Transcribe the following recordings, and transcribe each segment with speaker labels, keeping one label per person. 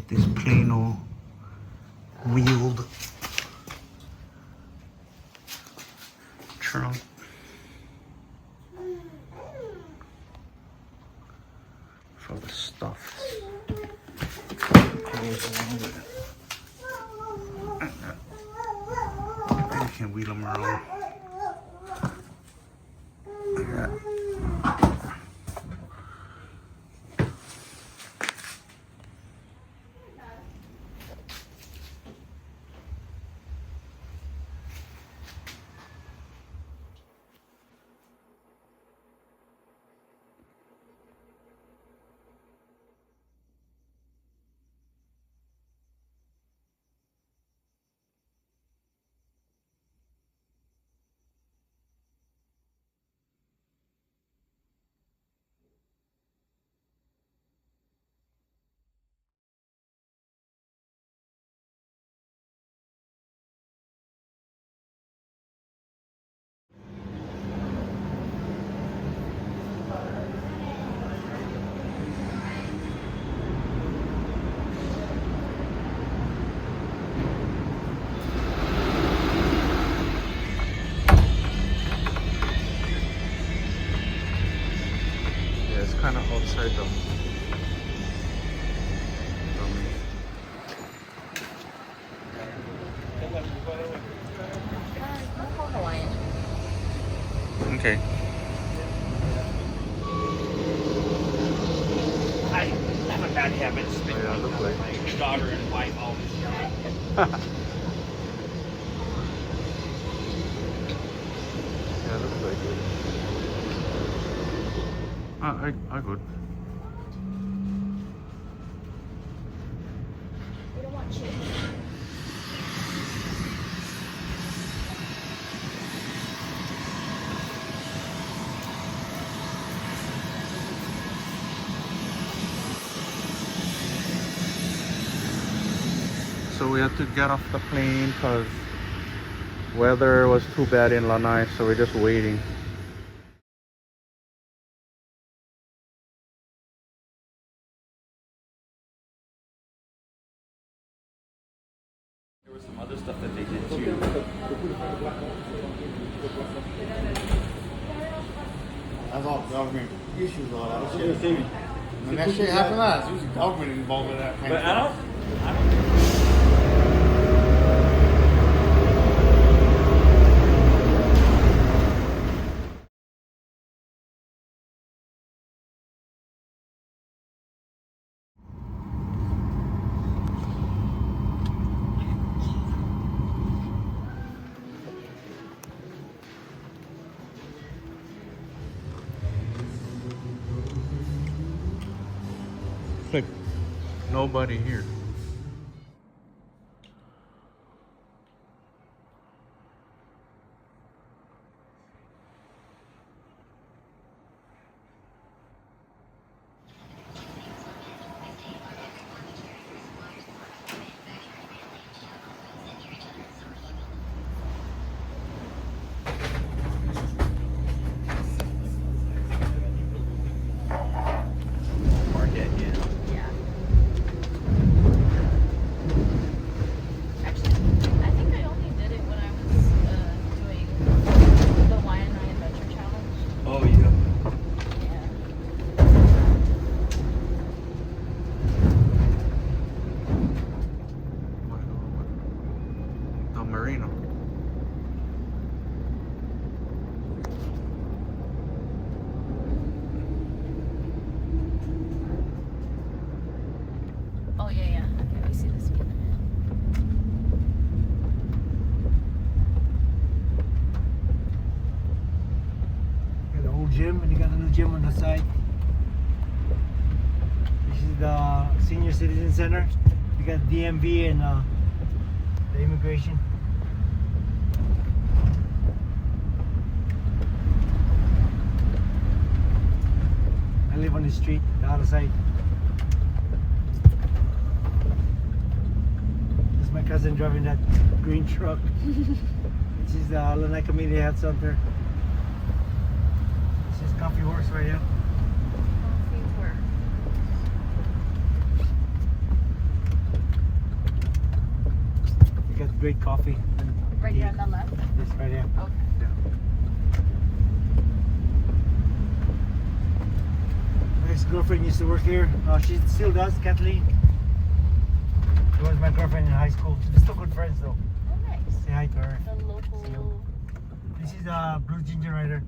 Speaker 1: Get this Plano wheeled trunk. For the stuff that goes along with it. You can wheel them around. Like that. It's kind of outside the
Speaker 2: Hawaiian.
Speaker 1: Okay.
Speaker 3: I have a bad habit of spitting
Speaker 1: Yeah,
Speaker 3: on
Speaker 1: look like-
Speaker 3: my daughter and wife always yelling.
Speaker 1: Yeah, looks like it. I good.
Speaker 2: We don't want chicken.
Speaker 1: So we had to get off the plane because weather was too bad in Lanai, so we're just waiting.
Speaker 3: There was some other stuff that they did too.
Speaker 4: That's all government issues, all that shit. When that shit happens, it's usually government involved in that kind
Speaker 3: But
Speaker 4: of
Speaker 3: I
Speaker 4: stuff.
Speaker 3: don't.
Speaker 1: Like nobody here.
Speaker 3: Market, yeah.
Speaker 2: Yeah. Actually, I think I only did it when I was doing the Waianae Adventure Challenge.
Speaker 3: Oh yeah.
Speaker 2: Yeah.
Speaker 1: The marina.
Speaker 2: Oh yeah, yeah. Okay, we see this one.
Speaker 5: Got the old gym, and you got the new gym on the side. This is the Senior Citizen Center. You got DMV and the immigration. I live on the street, the other side. This is my cousin driving that green truck. This is the Lanai Community Health Center. This is Coffee Horse right here.
Speaker 2: Coffee works.
Speaker 5: great coffee.
Speaker 2: Right here on the left.
Speaker 5: This right here.
Speaker 2: Okay.
Speaker 5: My ex-girlfriend used to work here. She still does, Kathleen. She was my girlfriend in high school. We're still good friends though.
Speaker 2: Oh, nice.
Speaker 5: Say hi to her.
Speaker 2: The local.
Speaker 5: This is Blue Ginger Rider.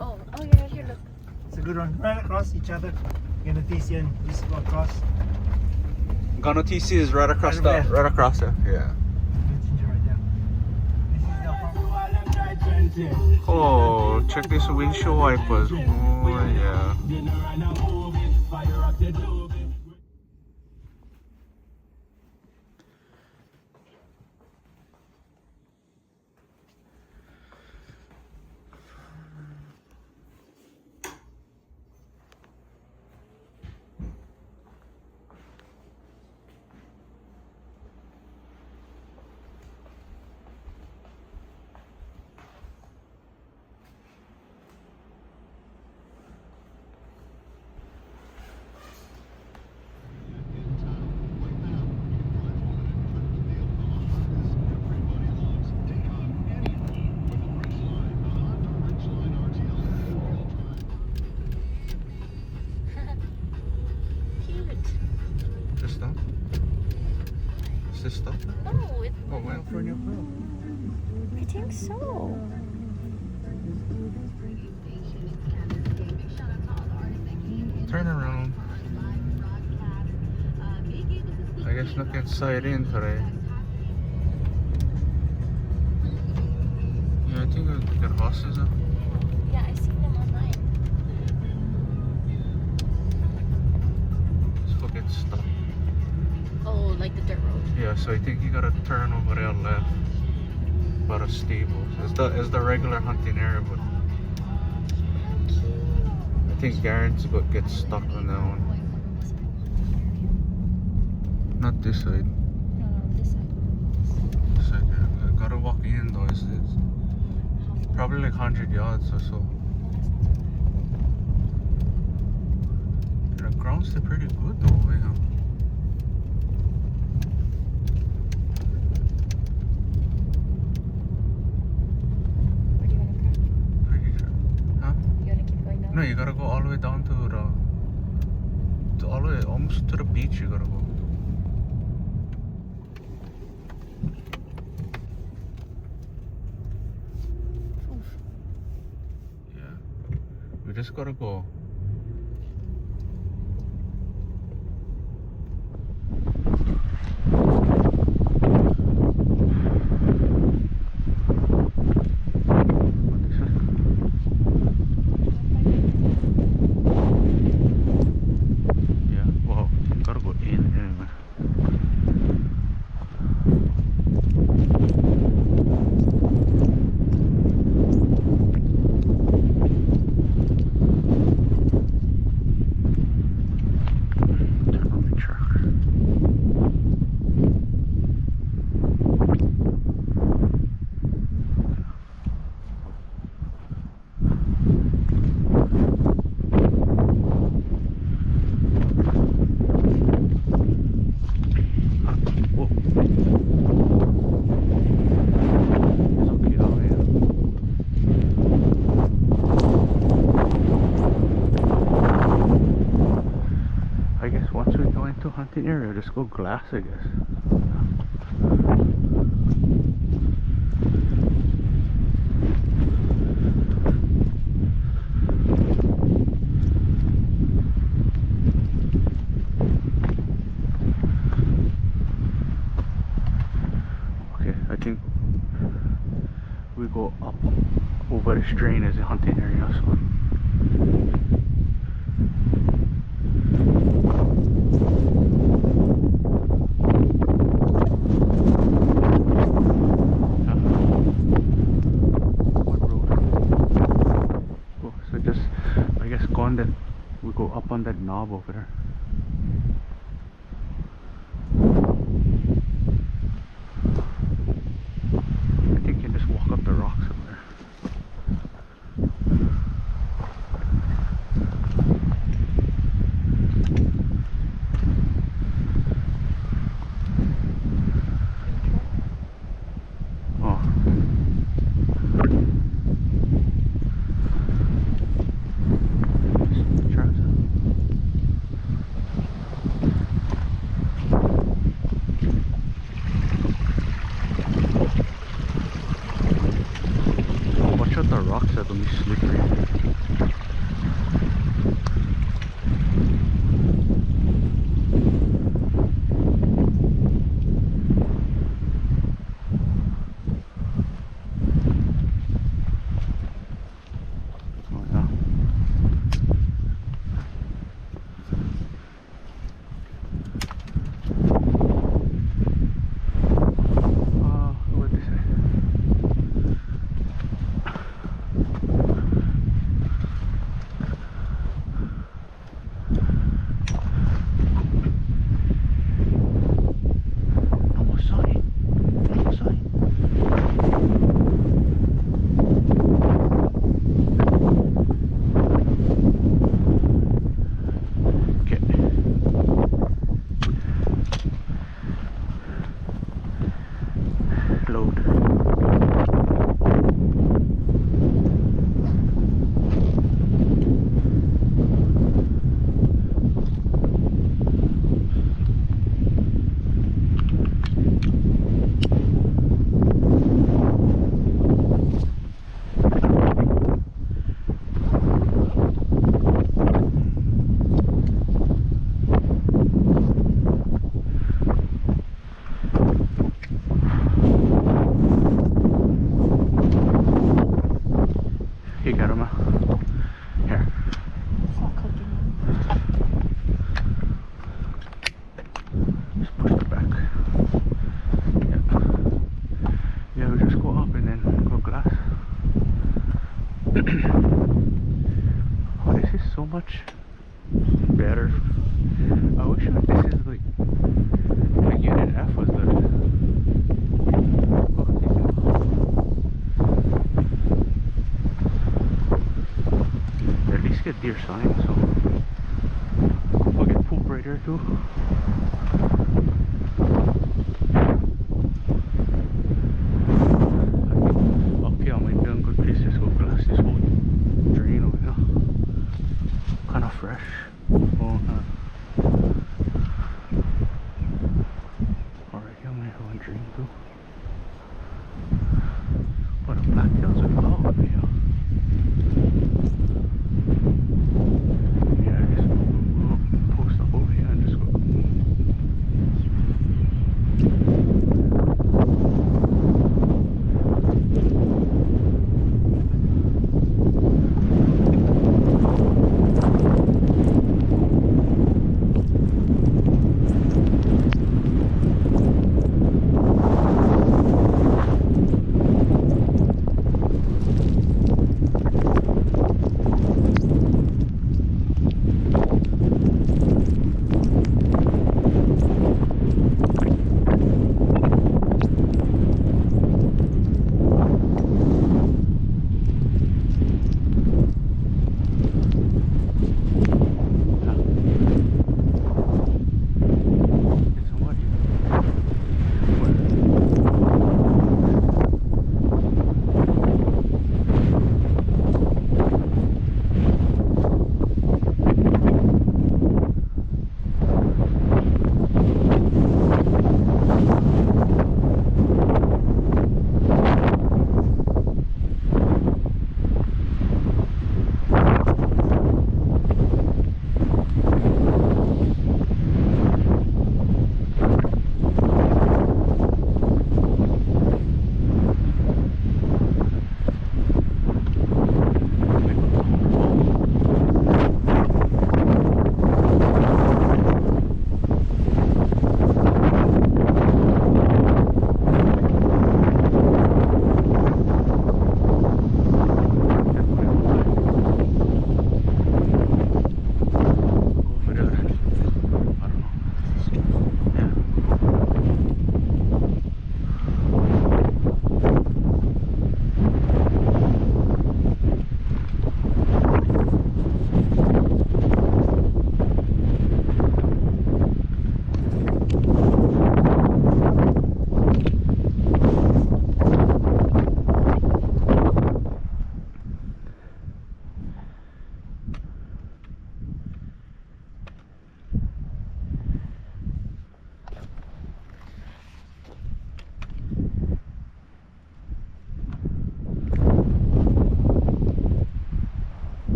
Speaker 2: Oh, yeah, here, look.
Speaker 5: It's a good one. Right across each other. Ganotisian. Just go across.
Speaker 1: Ganotisi is right across
Speaker 5: Right over there.
Speaker 1: right across there. Yeah.
Speaker 5: Blue Ginger right there. This is the
Speaker 1: Oh, check this windshield wipers. Oh yeah.
Speaker 2: Cute.
Speaker 1: This stuff? Is this stuff?
Speaker 2: No, it,
Speaker 1: Oh, when?
Speaker 5: for new crew.
Speaker 2: I think so.
Speaker 1: Turn around. I guess look inside in today. Yeah, I think we got horses. Huh?
Speaker 2: Yeah, I've seen them online.
Speaker 1: Let's go get stuck.
Speaker 2: Oh, like the dirt road.
Speaker 1: Yeah, so I think you gotta turn over there left. By the stables. It's the regular hunting area, but I think Garen's got get stuck on that one. Not this side.
Speaker 2: No, this side.
Speaker 1: This side, yeah. I gotta walk in though. It's probably like 100 yards or so. The grounds are pretty good though over here.
Speaker 2: Where do you want to go?
Speaker 1: Pretty sure. Huh?
Speaker 2: You want to keep going down?
Speaker 1: No, you gotta go all the way down to all the way almost to the beach. You gotta go. Yeah, we just gotta go. Yeah, well, gotta go in anyway. Turn on the truck. Whoa. It's okay out here. I guess once we go into hunting area, just go glass, I guess. Okay, I think we go up over the strain as a hunting area, so. What road? Oh, so just, I guess, go on that, we go up on that knob over there. I think you just walk up the rocks over there. slippery. Oh yeah. What is it? No sign. No sign. Okay. Load. You got him. Here.
Speaker 2: It's not cooking.
Speaker 1: Just push it back. Yeah. Yeah, we just go up and then go glass. Oh, this is so much better. I wish this is like unit F was the. Oh, at least get deer sign, so we'll get poop right here too. Okay, I'm in a good place to go glass this whole drain over here. Kind of fresh. Oh, alright, I'm gonna have a drain too. But the blacktails are out over here. Yeah, I just we'll post up over here and just go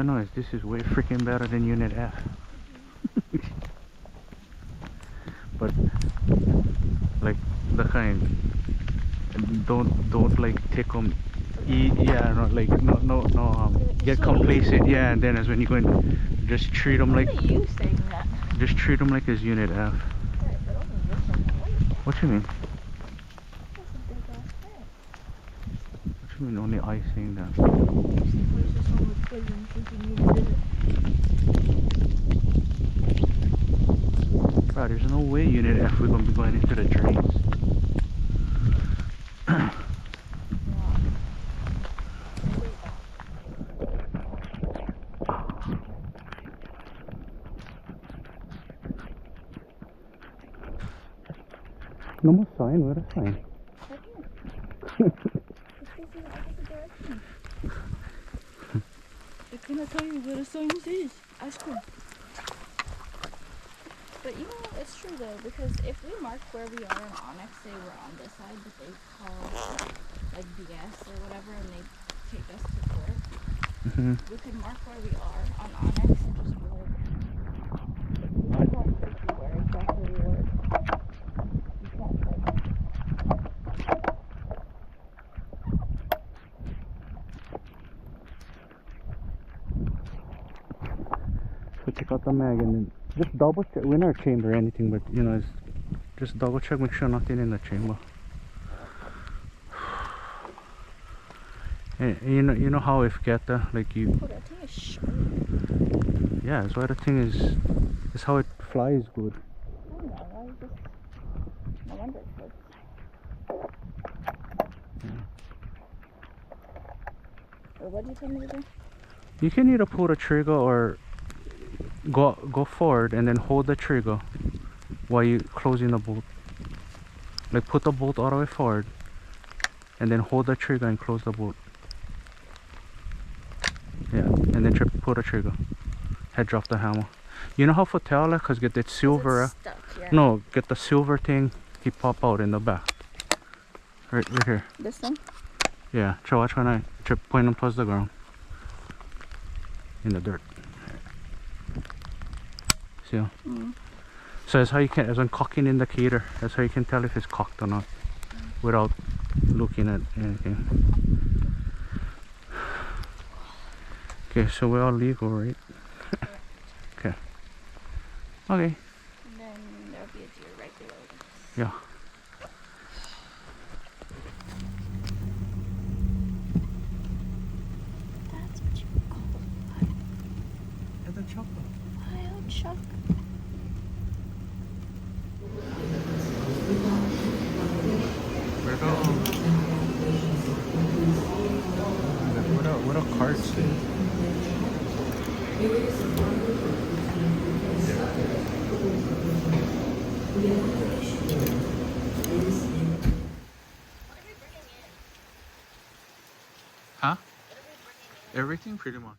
Speaker 1: know is this is way freaking better than Unit F. But like the kind, don't like take them. Yeah, no, like no. Get complacent. Yeah, and then as when you go in, just treat them like.
Speaker 2: What are you saying that?
Speaker 1: Just treat them like it's Unit F.
Speaker 2: Right, but only this one.
Speaker 1: What you mean?
Speaker 2: That's a big ass thing.
Speaker 1: What you mean only I saying that? Bro, there's no way Unit F we're gonna be going into the drains. No more sign, where a sign?
Speaker 2: It's gonna tell you where the sign is. Ask him. But you know, it's true though, because if we mark where we are in Onyx, say we're on this side, but they call like BS or whatever, and they take us to court, we could mark where we are on Onyx and just be like, we can't tell where exactly we were. You can't tell.
Speaker 1: So check out the mag and then just double check. We're not chamber or anything, but you know, it's just double check, make sure nothing in the chamber. And you know how if get the like you.
Speaker 2: Oh, that thing is sharp.
Speaker 1: Yeah, that's why the thing is how it flies good.
Speaker 2: I don't know. I was just. No wonder it hurts. Or what do you tell me to do?
Speaker 1: You can either pull the trigger or go forward and then hold the trigger while you closing the bolt. Like put the bolt all the way forward and then hold the trigger and close the bolt. Yeah, and then pull the trigger. Head drop the hammer. You know how for tail, cause get that silver.
Speaker 2: It's stuck, yeah.
Speaker 1: No, get the silver thing. He pop out in the back. Right here.
Speaker 2: This thing?
Speaker 1: Yeah, try watch when I point them towards the ground. In the dirt. See? So that's how you can, as a cocking indicator, that's how you can tell if it's cocked or not without looking at anything. Okay, so we're all legal, right? Okay. Okay.
Speaker 2: And then there'll be a deer right below this.
Speaker 1: Yeah.
Speaker 2: That's what you call
Speaker 5: At the chopper.
Speaker 2: wild chuck.
Speaker 1: What are cards say? Huh? Everything pretty much.